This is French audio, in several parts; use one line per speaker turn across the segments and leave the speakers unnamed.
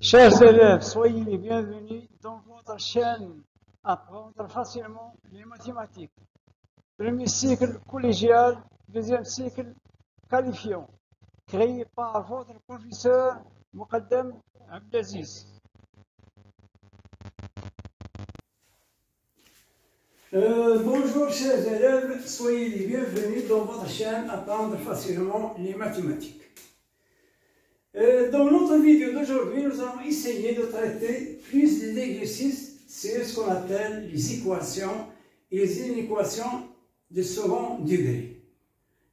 Chers élèves, soyez les bienvenus dans votre chaîne Apprendre facilement les mathématiques. Premier cycle collégial, deuxième cycle qualifiant, créé par votre professeur Moukaddem Abdelaziz.
Bonjour chers élèves, soyez les bienvenus dans votre chaîne Apprendre facilement les mathématiques. Dans notre vidéo d'aujourd'hui, nous allons essayer de traiter plus des exercices sur ce qu'on appelle les équations et les inéquations de second degré.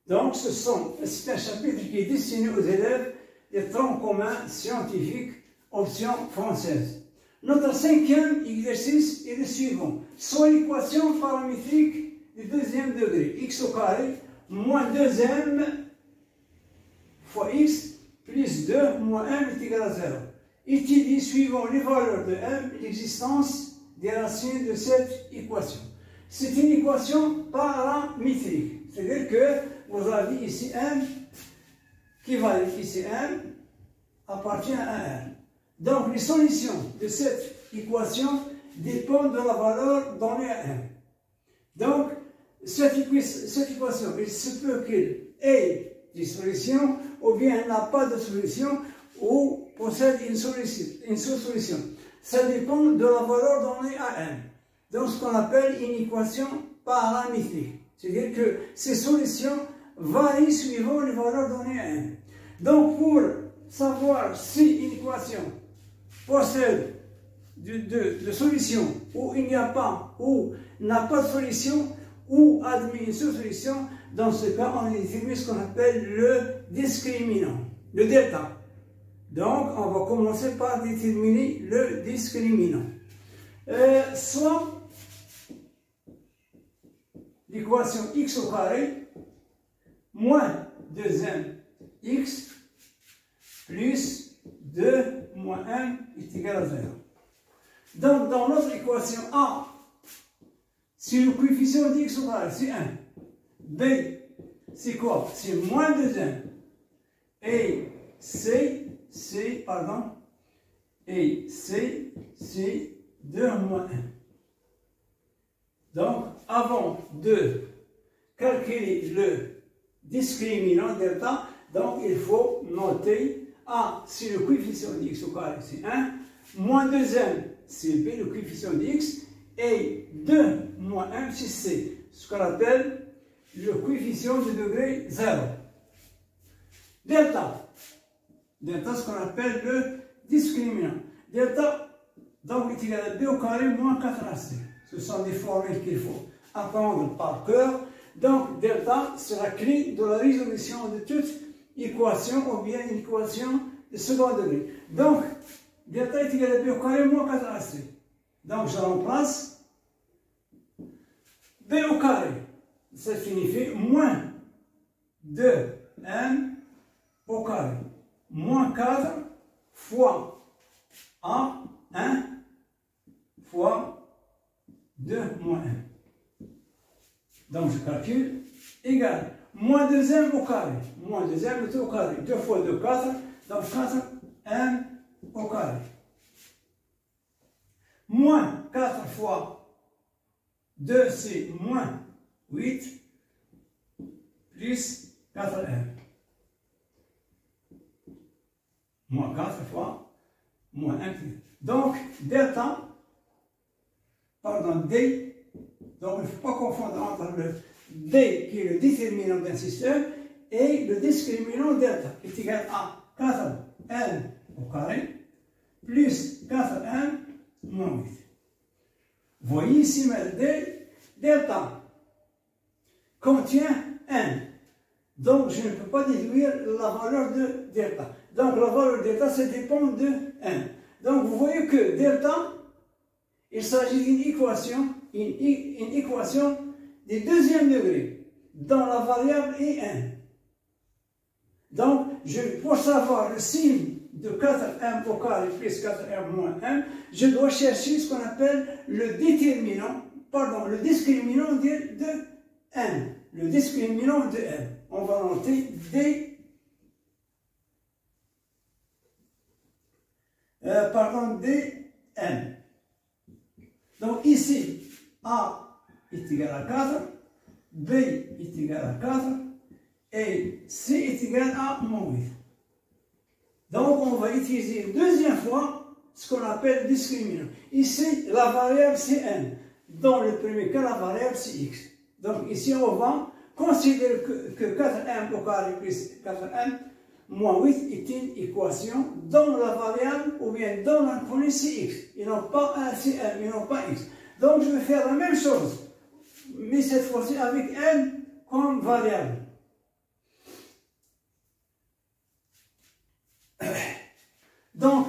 Donc c'est un chapitre qui est destiné aux élèves des troncs communs scientifiques, option française. Notre cinquième exercice est le suivant. Soit l'équation paramétrique du deuxième degré, x au carré moins 2m fois x plus 2 moins 1 est égal à 0. Étudie suivant les valeurs de m l'existence des racines de cette équation. C'est une équation paramétrique, c'est-à-dire que vous avez ici m qui va ici m appartient à r. Donc, les solutions de cette équation dépendent de la valeur donnée à m. Donc, cette équation, il se peut qu'elle ait des solutions, ou bien elle n'a pas de solution, ou possède une sous-solution. Ça dépend de la valeur donnée à m. Donc, ce qu'on appelle une équation paramétrique. C'est-à-dire que ces solutions varient suivant les valeurs données à m. Donc, pour savoir si une équation possède de solution, ou il n'y a pas, ou n'a pas de solution, ou admet une sous-solution, dans ce cas, on détermine ce qu'on appelle le discriminant, le delta. Donc, on va commencer par déterminer le discriminant. Soit l'équation x au carré moins 2mx plus 2 moins 1 est égal à 0. Donc, dans notre équation A, si le coefficient d'x au carré, c'est 1. B, c'est quoi? C'est moins 2m. Et C, c'est 2 moins 1. Donc, avant de calculer le discriminant delta, donc il faut noter A, c'est le coefficient d'x au carré, c'est 1. Moins 2m, c'est B, le coefficient d'x. Et 2 moins 1, c'est C, ce qu'on appelle le coefficient de degré 0. Delta, ce qu'on appelle le discriminant. Delta, donc, est égal à b au carré moins 4ac. Ce sont des formules qu'il faut apprendre par cœur. Donc, delta, c'est la clé de la résolution de toute équation ou bien une équation de second degré. Donc, delta est égal à b au carré moins 4ac. Donc, je remplace b au carré. Ça signifie moins 2m au carré. Moins 4 fois A, 1 fois 2 moins 1. Donc je calcule égal. Moins 2m au carré. Moins 2m est au carré. 2 fois 2, 4. Donc 4m au carré. Moins 4 fois 2, c'est moins 8 plus 4m. Moins 4 fois moins 1. Donc, delta, D, donc il ne faut pas confondre entre le D qui est le déterminant d'un système et le discriminant delta, qui est égal à 4n au carré plus 4n moins 8. Vous voyez ici, D, delta contient n. Donc, je ne peux pas déduire la valeur de delta. Donc, la valeur de delta, ça dépend de n. Donc, vous voyez que delta, il s'agit d'une équation, une équation du deuxième degré, dont la variable est n. Donc, pour savoir le signe de 4m au carré plus 4m moins 1, je dois chercher ce qu'on appelle le discriminant de n. Le discriminant de n. On va noter D pardon, dm. Donc ici, A est égal à 4, B est égal à 4, et C est égal à moins 8. Donc on va utiliser une deuxième fois ce qu'on appelle discriminant. Ici, la variable c'est n. Dans le premier cas, la variable c'est x. Donc ici, on va considérer que 4m au carré plus 4m moins 8 est une équation dont la variable ou bien dans l'inconnu c'est x. Ils n'ont pas un cm, ils n'ont pas x. Donc je vais faire la même chose, mais cette fois-ci avec n comme variable. Donc,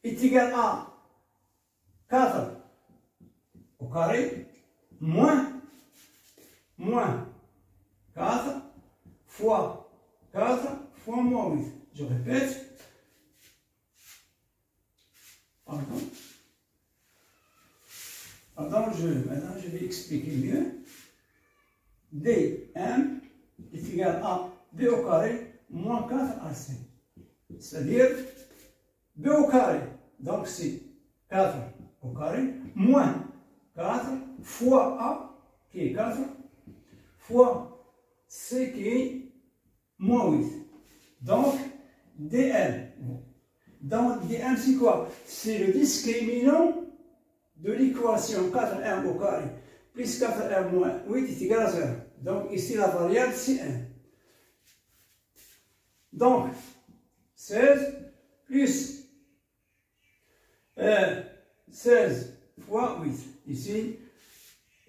est égal à 4 au carré moins 4 fois 4 fois moins 8. Je répète. Pardon, maintenant je vais expliquer mieux. dm est égal à b au carré moins 4 ac. C'est-à-dire b au carré, donc c'est 4 au carré, moins 4 fois a, qui est 4, fois c qui est moins 8. Donc, dm. Donc, dm c'est quoi? C'est le discriminant de l'équation 4m au carré plus 4m moins 8 est égal à 0. Donc, ici la variable c'est 1. Donc, 16 plus 16 fois 8. Ici,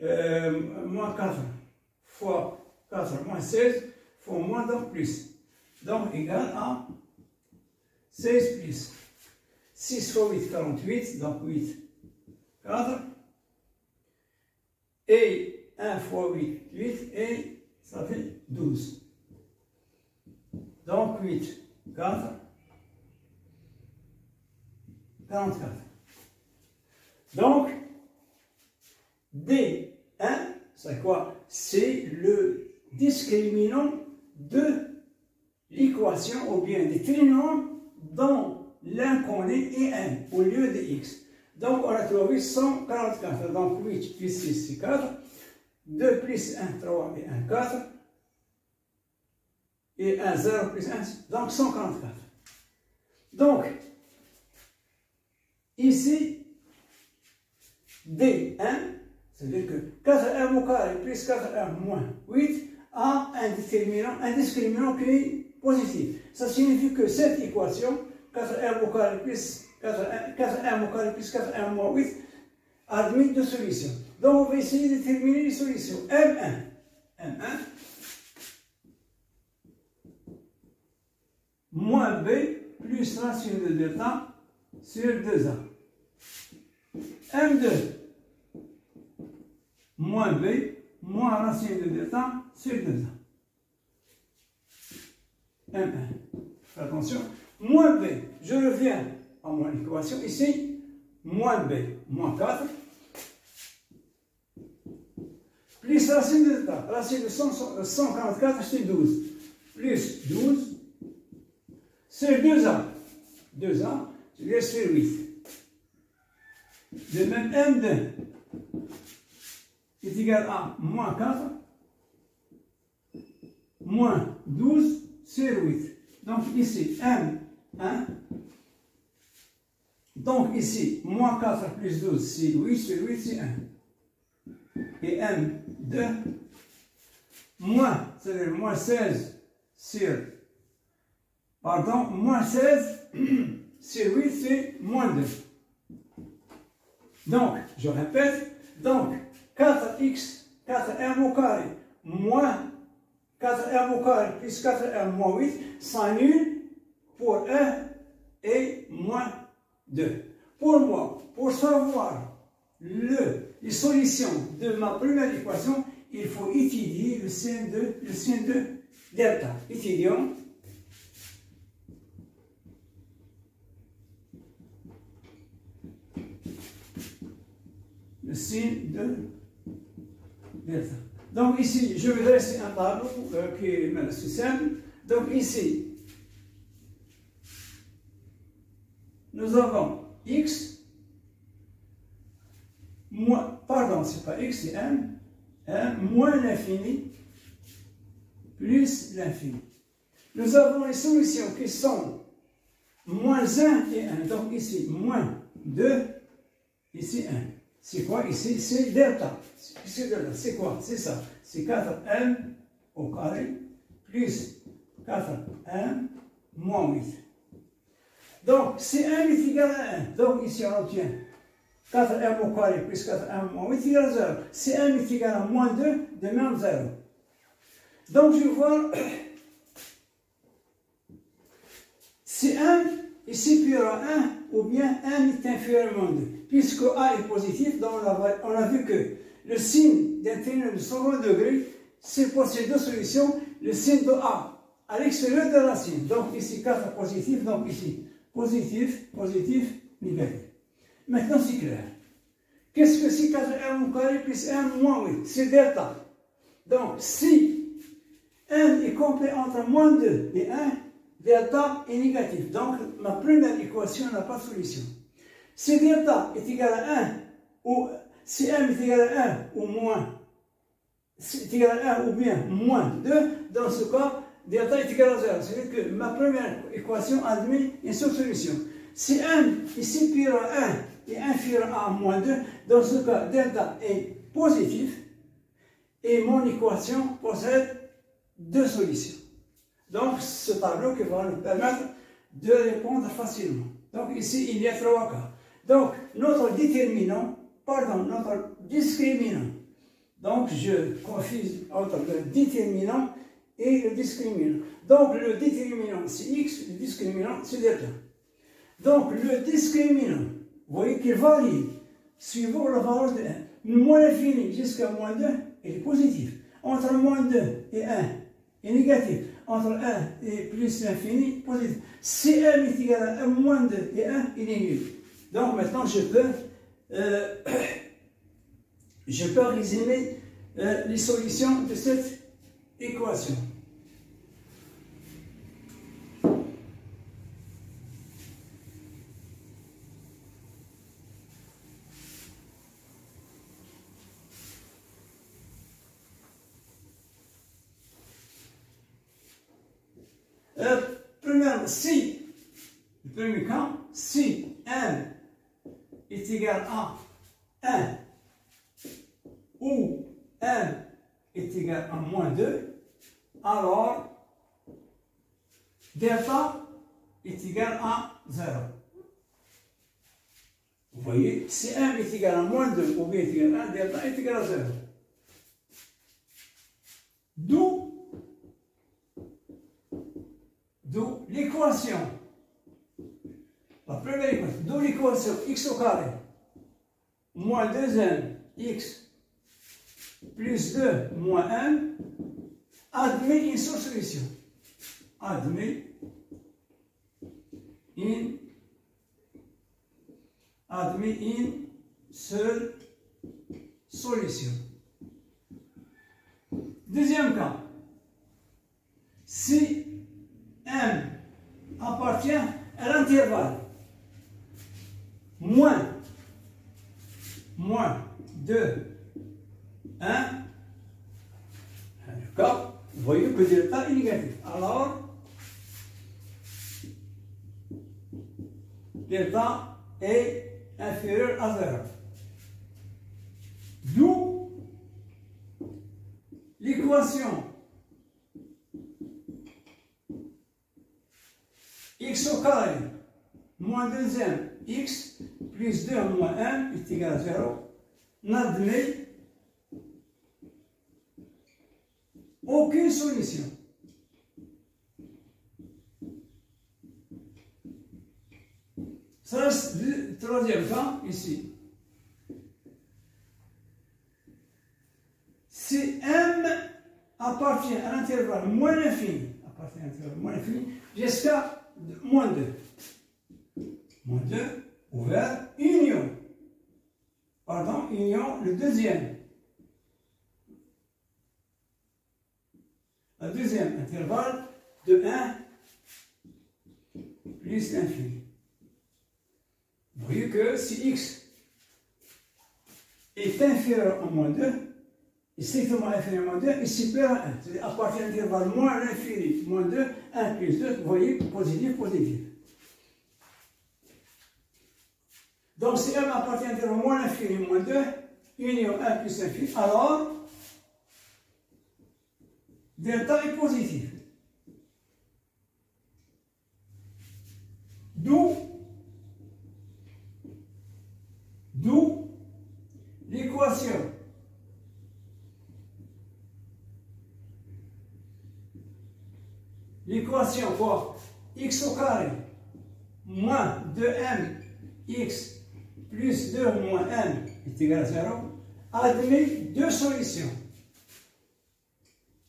moins 4 fois 4 moins 16 fois moins donc plus. Donc, égal à 16 plus 6 fois 8, 48. Donc, 8, 4. Et 1 fois 8, 8. Et ça fait 12. Donc, 8, 4. 44. Donc, D1, c'est quoi? C'est le discriminant de l'équation ou bien des trinommes dont l'inconnu est 1 au lieu de x. Donc, on a trouvé 144. Donc, 8 plus 6, c'est 4. 2 plus 1, 3 et 1, 4. Et 1, 0 plus 1, donc 144. Donc, ici, D1, c'est-à-dire que 4m au carré plus 4m moins 8 a un discriminant qui est positif. Ça signifie que cette équation, 4m au carré plus 4m au carré plus 4m moins 8, admet deux solutions. Donc, on va essayer de déterminer les solutions. M1 moins B plus racine de delta sur 2A. M2 moins B moins racine de delta sur 2A. M1. Faites attention. Moins B. Je reviens à mon équation. Ici, moins B moins 4 plus racine de delta. Racine de 144, c'est 12. Plus 12 sur 2A. 2A, je laisse sur 8. De même, M2 est égal à moins 4 moins 12 sur 8. Donc ici, M1. Donc ici, moins 4 plus 12, c'est 8 sur 8, c'est 1. Et M2, moins, c'est-à-dire moins 16 sur, pardon, moins 16 sur 8, c'est moins 2. Donc, je répète, donc 4x, 4m au carré, moins 4m au carré plus 4m moins 8 s'annule pour 1 et moins 2. Pour moi, pour savoir les solutions de ma première équation, il faut étudier le signe de delta. Étudions. Le signe de delta. Donc ici, je vais dresser un tableau qui est simple. Donc ici, nous avons x, moins, pardon, c'est pas x, c'est m, moins l'infini, plus l'infini. Nous avons les solutions qui sont moins 1 et 1. Donc ici, moins 2, ici 1. C'est quoi ici? C'est delta. C'est quoi? C'est ça. C'est 4m au carré plus 4m moins 8. Donc, si m est égal à 1, donc ici on obtient 4m au carré plus 4m moins 8 égale à 0. Si m est égal à moins 2, de même 0. Donc, je vois si m est supérieur à 1 ou bien m est inférieur à moins 2. Puisque a est positif, donc on a vu que le signe d'un triangle de 120 degrés, c'est pour ces deux solutions, le signe de a à l'extérieur de la racine. Donc ici 4 positif, donc ici positif, positif, négatif. Maintenant c'est clair. Qu'est-ce que c'est 4m au carré plus 1 moins 8? C'est delta. Donc si n est complet entre moins 2 et 1, delta est négatif. Donc ma première équation n'a pas de solution. Si delta est égal à 1, ou si m est égal à 1 ou moins, c'est égal à 1 ou bien moins 2, dans ce cas, delta est égal à 0. C'est-à-dire que ma première équation admet une seule solution. Si m est supérieur à 1 et inférieur à moins 2, dans ce cas, delta est positif et mon équation possède deux solutions. Donc, ce tableau qui va nous permettre de répondre facilement. Donc, ici, il y a trois cas. Donc, notre discriminant. Donc, je confuse entre le déterminant et le discriminant. Donc, le déterminant, c'est x, le discriminant, c'est delta. Donc, le discriminant, vous voyez qu'il varie suivant la valeur de 1. Moins l'infini jusqu'à moins 2, il est positif. Entre moins 2 et 1, il est négatif. Entre 1 et plus l'infini, positif. Si m est égal à moins 2 et 1, il est nul. Donc maintenant, je peux résumer les solutions de cette équation. Si, le premier cas, si m est égal à 1 ou m est égal à moins 2, alors delta est égal à 0. Vous voyez, si m est égal à moins 2 ou bien est égal à 1, delta est égal à 0. D'où l'équation, la première équation, d'où l'équation x au carré moins 2m x plus 2 moins 1 admet une seule solution. Admet une seule solution. Deuxième cas, si m appartient à l'intervalle moins 2, 1, le cas, vous voyez que delta est négatif. Alors, delta est inférieur à 0. D'où l'équation x au carré moins 2m x plus 2 moins 1 est égal à 0 n'admet aucune solution. Ça, c'est le troisième cas ici. Si m appartient à l'intervalle moins l'infini, jusqu'à moins 2. Moins 2 ouvert, union. Pardon, union, le deuxième. Le deuxième intervalle de 1 plus l'infini. vous voyez que si x est inférieur à moins 2, est strictement inférieur à moins 2 et supérieur à 1. C'est-à-dire à partir de l'intervalle moins l'infini, moins 2, 1 plus 2, vous voyez, positif, positif. Donc si m appartient à l'intervalle moins l'infini, moins 2, union 1 plus infini, alors delta est positif. D'où l'équation quoi? X au carré moins 2m x plus 2 moins m est égal à 0 admet deux solutions.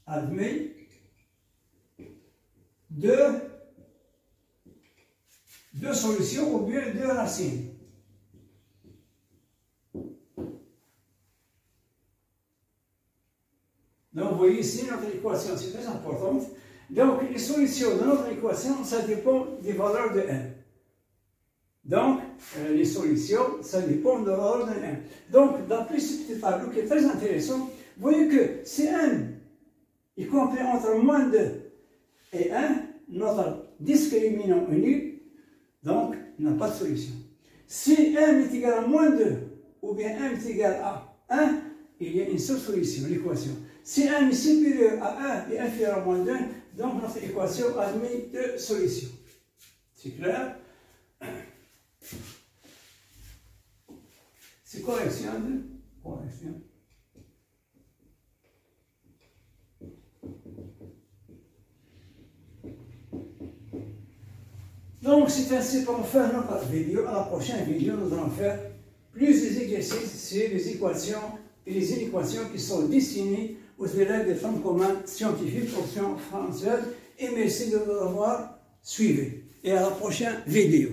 Admet deux solutions ou bien deux racines. Donc, vous voyez ici, notre équation, c'est très importante. Donc, les solutions de notre équation, ça dépend des valeurs de n. Donc, les solutions, ça dépend de la valeur de n. Donc, d'après ce petit tableau qui est très intéressant, vous voyez que si n est compris entre moins 2 et 1, notre discriminant est nul, donc il n'a pas de solution. Si m est égal à moins 2 ou bien m est égal à 1, il y a une seule solution, l'équation. Si m est supérieur à 1 et inférieur à moins 2, donc notre équation admet deux solutions. C'est clair? C'est correction de correction. Donc c'est ainsi pour faire notre vidéo. À la prochaine vidéo, nous allons faire plus des exercices sur les équations et les inéquations qui sont destinées aux élèves des troncs communs scientifiques, option française. Et merci de nous avoir suivis. Et à la prochaine vidéo.